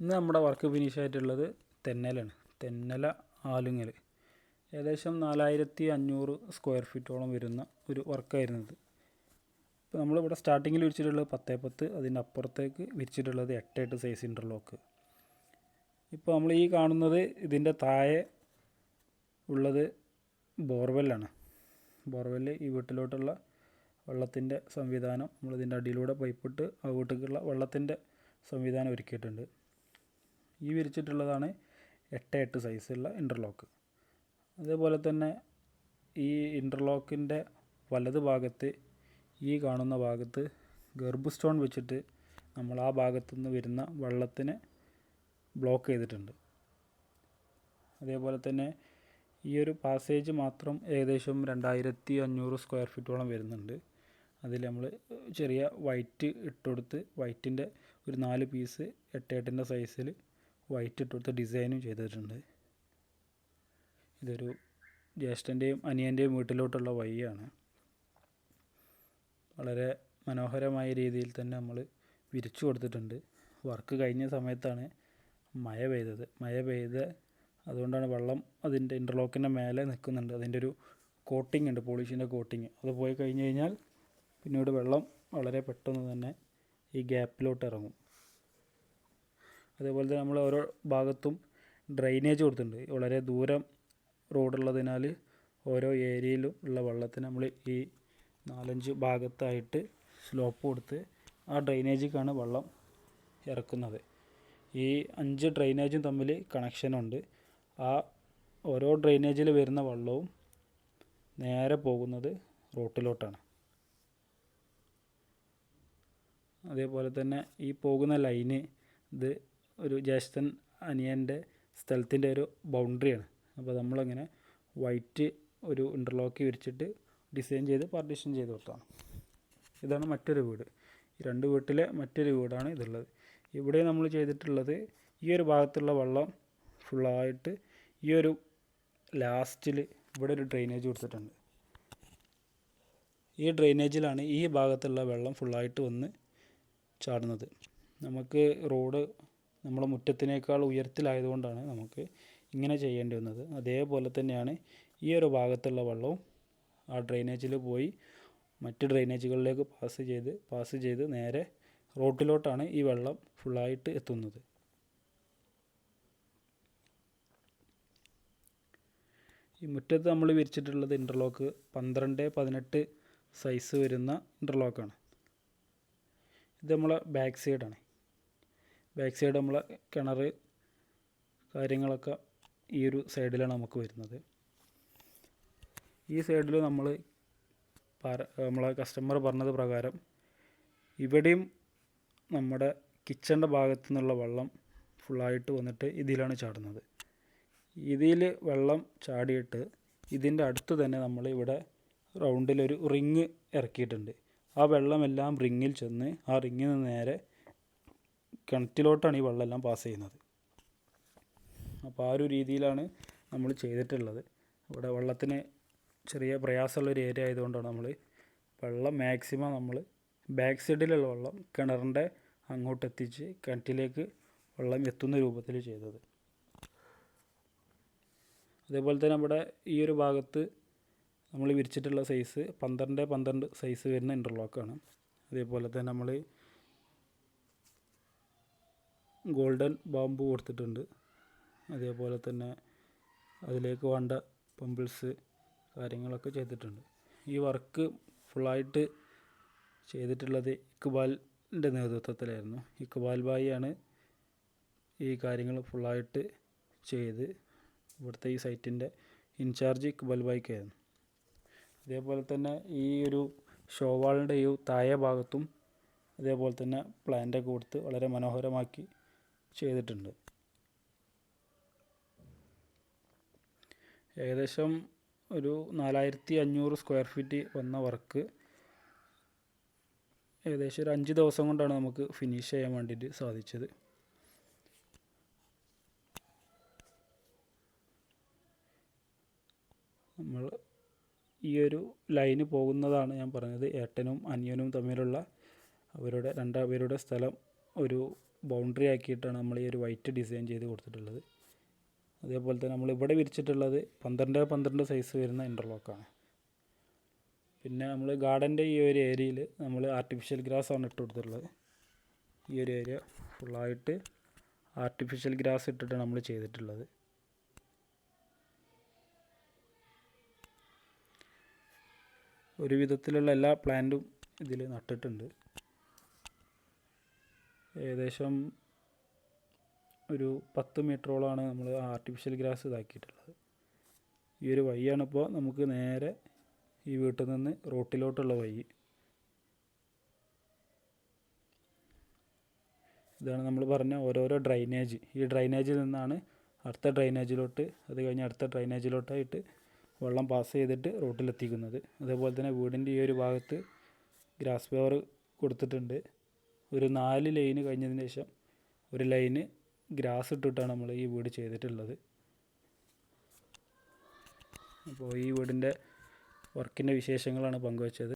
ഇന്ന് നമ്മുടെ work finish ആയിട്ടുള്ളത് തെന്നലാണ്. തെന്നല ആലുങ്ങൽ ഏകദേശം 4500 സ്ക്വയർ ഫീറ്റോളം വരുന്ന ഒരു വർക്കായിരുന്നു ഇത്. ഇപ്പോൾ നമ്മളിവിടെ സ്റ്റാർട്ടിങ്ങിൽ വിരിച്ചിട്ടുള്ളത് 10x10, അതിൻ്റെ അപ്പുറത്തേക്ക് വിരിച്ചിട്ടുള്ളത് 8x8 സൈസ് ഇൻ്റർലോക്ക്. ഇപ്പോൾ നമ്മൾ ഈ കാണുന്നത് ഇതിൻ്റെ താഴെ ഉള്ളത് ബോർവെല്ലാണ്. ബോർവെല്ല് ഈ വീട്ടിലോട്ടുള്ള വെള്ളത്തിൻ്റെ സംവിധാനം നമ്മളിതിൻ്റെ അടിയിലൂടെ പൈപ്പിട്ട് ആ വീട്ടിലേക്കുള്ള വെള്ളത്തിൻ്റെ സംവിധാനം ഒരുക്കിയിട്ടുണ്ട്. ഈ വിരിച്ചിട്ടുള്ളതാണ് 8x8 സൈസുള്ള ഇൻ്റർലോക്ക്. അതേപോലെ തന്നെ ഈ ഇൻ്റർലോക്കിൻ്റെ വലത് ഭാഗത്ത് ഈ കാണുന്ന ഭാഗത്ത് ഗർഭ് സ്റ്റോൺ വെച്ചിട്ട് നമ്മൾ ആ ഭാഗത്തു നിന്ന് വരുന്ന വെള്ളത്തിനെ ബ്ലോക്ക് ചെയ്തിട്ടുണ്ട്. അതേപോലെ തന്നെ ഈ ഒരു പാസേജ് മാത്രം ഏകദേശം 2500 സ്ക്വയർ ഫീറ്റോളം വരുന്നുണ്ട്. അതിൽ നമ്മൾ ചെറിയ വൈറ്റ് ഇട്ടുകൊടുത്ത് വൈറ്റിൻ്റെ ഒരു 4 പീസ് 8x8 സൈസിൽ വൈറ്റ് ഇട്ടുകൊടുത്ത് ഡിസൈനും ചെയ്തിട്ടുണ്ട്. ഇതൊരു ജ്യേഷ്ഠൻ്റെയും അനിയൻ്റെയും വീട്ടിലോട്ടുള്ള വഴിയാണ്. വളരെ മനോഹരമായ രീതിയിൽ തന്നെ നമ്മൾ വിരിച്ചു കൊടുത്തിട്ടുണ്ട്. വർക്ക് കഴിഞ്ഞ സമയത്താണ് മഴ പെയ്ത് അതുകൊണ്ടാണ് വെള്ളം അതിൻ്റെ ഇൻ്റർലോക്കിൻ്റെ മേലെ നിൽക്കുന്നുണ്ട്. അതിൻ്റെ ഒരു കോട്ടിംഗ് ഉണ്ട്, പോളിഷിൻ്റെ കോട്ടിങ്. അത് പോയി കഴിഞ്ഞ് കഴിഞ്ഞാൽ പിന്നീട് വെള്ളം വളരെ പെട്ടെന്ന് തന്നെ ഈ ഗ്യാപ്പിലോട്ട് ഇറങ്ങും. അതേപോലെ തന്നെ നമ്മൾ ഓരോ ഭാഗത്തും ഡ്രെയിനേജ് കൊടുത്തിട്ടുണ്ട്. വളരെ ദൂരം റോഡുള്ളതിനാൽ ഓരോ ഏരിയയിലും ഉള്ള വെള്ളത്തിന് നമ്മൾ ഈ 4-5 ഭാഗത്തായിട്ട് സ്ലോപ്പ് കൊടുത്ത് ആ ഡ്രെയിനേജിലേക്കാണ് വെള്ളം ഇറക്കുന്നത്. ഈ 5 ഡ്രെയിനേജും തമ്മിൽ കണക്ഷനുണ്ട്. ആ ഓരോ ഡ്രെയിനേജിൽ വരുന്ന വെള്ളവും നേരെ പോകുന്നത് റോട്ടിലോട്ടാണ്. അതേപോലെ തന്നെ ഈ പോകുന്ന ലൈന് ഇത് ഒരു ജ്യേഷ്ഠൻ അനിയൻ്റെ സ്ഥലത്തിൻ്റെ ഒരു ബൗണ്ടറിയാണ്. അപ്പോൾ നമ്മളങ്ങനെ വൈറ്റ് ഒരു ഇൻ്റർലോക്ക് വിരിച്ചിട്ട് ഡിസൈൻ ചെയ്ത് പാർട്ടീഷൻ ചെയ്ത് കൊടുത്താണ്. ഇതാണ് മറ്റൊരു വീട്. ഈ 2 വീട്ടിലെ മറ്റൊരു വീടാണ് ഇതുള്ളത്. ഇവിടെ നമ്മൾ ചെയ്തിട്ടുള്ളത് ഈ ഒരു ഭാഗത്തുള്ള വെള്ളം ഫുള്ളായിട്ട് ഈ ഒരു ലാസ്റ്റിൽ ഇവിടെ ഒരു ഡ്രെയിനേജ് കൊടുത്തിട്ടുണ്ട്. ഈ ഡ്രെയിനേജിലാണ് ഈ ഭാഗത്തുള്ള വെള്ളം ഫുള്ളായിട്ട് വന്ന് ചാടുന്നത്. നമുക്ക് റോഡ് നമ്മുടെ മുറ്റത്തിനേക്കാൾ ഉയരത്തിലായതുകൊണ്ടാണ് നമുക്ക് ഇങ്ങനെ ചെയ്യേണ്ടി വന്നത്. അതേപോലെ തന്നെയാണ് ഈ ഒരു ഭാഗത്തുള്ള വെള്ളവും ആ ഡ്രെയിനേജിൽ പോയി മറ്റ് ഡ്രെയിനേജുകളിലേക്ക് പാസ് ചെയ്ത് നേരെ റോട്ടിലോട്ടാണ് ഈ വെള്ളം ഫുള്ളായിട്ട് എത്തുന്നത്. ഈ മുറ്റത്ത് നമ്മൾ വിരിച്ചിട്ടുള്ളത് ഇൻ്റർലോക്ക് 12x18 സൈസ് വരുന്ന ഇൻ്റർലോക്കാണ്. ഇത് നമ്മളെ ബാക്ക് സൈഡാണ്. ബാക്ക് സൈഡ് നമ്മളെ കിണർ കാര്യങ്ങളൊക്കെ ഈ ഒരു സൈഡിലാണ് നമുക്ക് വരുന്നത്. ഈ സൈഡിൽ നമ്മളെ കസ്റ്റമർ പറഞ്ഞത് പ്രകാരം ഇവിടെയും നമ്മുടെ കിച്ചൻ്റെ ഭാഗത്തു നിന്നുള്ള വെള്ളം ഫുള്ളായിട്ട് വന്നിട്ട് ഇതിലാണ് ചാടുന്നത്. ഇതിൽ വെള്ളം ചാടിയിട്ട് ഇതിൻ്റെ അടുത്ത് തന്നെ നമ്മൾ ഇവിടെ റൗണ്ടിലൊരു റിങ് ഇറക്കിയിട്ടുണ്ട്. ആ വെള്ളമെല്ലാം റിങ്ങിൽ ചെന്ന് ആ റിങ്ങിൽ നിന്ന് നേരെ കിണറ്റിലോട്ടാണ് ഈ വെള്ളമെല്ലാം പാസ് ചെയ്യുന്നത്. അപ്പോൾ ആ ഒരു രീതിയിലാണ് നമ്മൾ ചെയ്തിട്ടുള്ളത്. ഇവിടെ വെള്ളത്തിന് ചെറിയ പ്രയാസമുള്ളൊരു ഏരിയ ആയതുകൊണ്ടാണ് നമ്മൾ വെള്ളം മാക്സിമം നമ്മൾ ബാക്ക് സൈഡിലുള്ള വെള്ളം കിണറിൻ്റെ അങ്ങോട്ട് എത്തിച്ച് കിണറ്റിലേക്ക് വെള്ളം എത്തുന്ന രൂപത്തിൽ ചെയ്തത്. അതേപോലെ തന്നെ നമ്മുടെ ഈ ഒരു ഭാഗത്ത് നമ്മൾ വിരിച്ചിട്ടുള്ള സൈസ് 12x12 സൈസ് വരുന്ന ഇൻ്റർലോക്കാണ്. അതേപോലെ തന്നെ നമ്മൾ ഗോൾഡൻ ബാമ്പു കൊടുത്തിട്ടുണ്ട്. അതേപോലെ തന്നെ അതിലേക്ക് വേണ്ട പമ്പിൾസ് കാര്യങ്ങളൊക്കെ ചെയ്തിട്ടുണ്ട്. ഈ വർക്ക് ഫുള്ളായിട്ട് ചെയ്തിട്ടുള്ളത് ഇക്ബാലിൻ്റെ നേതൃത്വത്തിലായിരുന്നു. ഇക്ബാൽ ഭായിയാണ് ഈ കാര്യങ്ങൾ ഫുള്ളായിട്ട് ചെയ്ത് ഇവിടുത്തെ ഈ സൈറ്റിൻ്റെ ഇൻചാർജ് ഇക്ബാൽ ഭായിക്കായിരുന്നു. അതേപോലെ തന്നെ ഈ ഒരു ഷോവാളിൻ്റെ ഈ താഴെ ഭാഗത്തും അതേപോലെ തന്നെ പ്ലാന്റൊക്കെ കൊടുത്ത് വളരെ മനോഹരമാക്കി ചെയ്തിട്ടുണ്ട്. ഏകദേശം ഒരു 4500 സ്ക്വയർ ഫീറ്റ് വന്ന വർക്ക് ഏകദേശം ഒരു 5 ദിവസം കൊണ്ടാണ് നമുക്ക് ഫിനിഷ് ചെയ്യാൻ വേണ്ടിയിട്ട് സാധിച്ചത്. നമ്മൾ ഈ ഒരു ലൈന് പോകുന്നതാണ് ഞാൻ പറഞ്ഞത് ഏട്ടനും അനിയനും തമ്മിലുള്ള അവരുടെ 2 പേരുടെ സ്ഥലം ഒരു ബൗണ്ടറി ആക്കിയിട്ടാണ് നമ്മൾ ഈ ഒരു വൈറ്റ് ഡിസൈൻ ചെയ്ത് കൊടുത്തിട്ടുള്ളത്. അതേപോലെ തന്നെ നമ്മളിവിടെ വിരിച്ചിട്ടുള്ളത് 12x12 സൈസ് വരുന്ന ഇൻ്റർലോക്കാണ്. പിന്നെ നമ്മൾ ഗാർഡൻ്റെ ഈ ഒരു ഏരിയയിൽ നമ്മൾ ആർട്ടിഫിഷ്യൽ ഗ്രാസ് ആണ് ഇട്ട് കൊടുത്തിട്ടുള്ളത്. ഈ ഒരു ഏരിയ ഫുള്ളായിട്ട് ആർട്ടിഫിഷ്യൽ ഗ്രാസ് ഇട്ടിട്ടാണ് നമ്മൾ ചെയ്തിട്ടുള്ളത്. ഒരു വിധത്തിലുള്ള എല്ലാ പ്ലാന്റും ഇതിൽ നട്ടിട്ടുണ്ട്. ഏകദേശം ഒരു 10 മീറ്ററോളമാണ് നമ്മൾ ആർട്ടിഫിഷ്യൽ ഗ്രാസ് ഇതാക്കിയിട്ടുള്ളത്. ഈ ഒരു വഴിയാണിപ്പോൾ നമുക്ക് നേരെ ഈ വീട്ടിൽ നിന്ന് റോട്ടിലോട്ടുള്ള വഴി. ഇതാണ് നമ്മൾ പറഞ്ഞ ഓരോരോ ഡ്രൈനേജ്. ഈ ഡ്രൈനേജിൽ നിന്നാണ് അടുത്ത ഡ്രൈനേജിലോട്ട്, അത് കഴിഞ്ഞ് അടുത്ത ഡ്രൈനേജിലോട്ടായിട്ട് വെള്ളം പാസ് ചെയ്തിട്ട് റോട്ടിലെത്തിക്കുന്നത്. അതേപോലെ തന്നെ വീടിൻ്റെ ഈ ഒരു ഭാഗത്ത് ഗ്രാസ് പവർ കൊടുത്തിട്ടുണ്ട്. ഒരു 4 ലൈന് കഴിഞ്ഞതിന് ശേഷം ഒരു ലൈന് ഗ്രാസ് ഇട്ടിട്ടാണ് നമ്മൾ ഈ വീട് ചെയ്തിട്ടുള്ളത്. അപ്പോൾ ഈ വീടിൻ്റെ വർക്കിൻ്റെ വിശേഷങ്ങളാണ് പങ്കുവച്ചത്.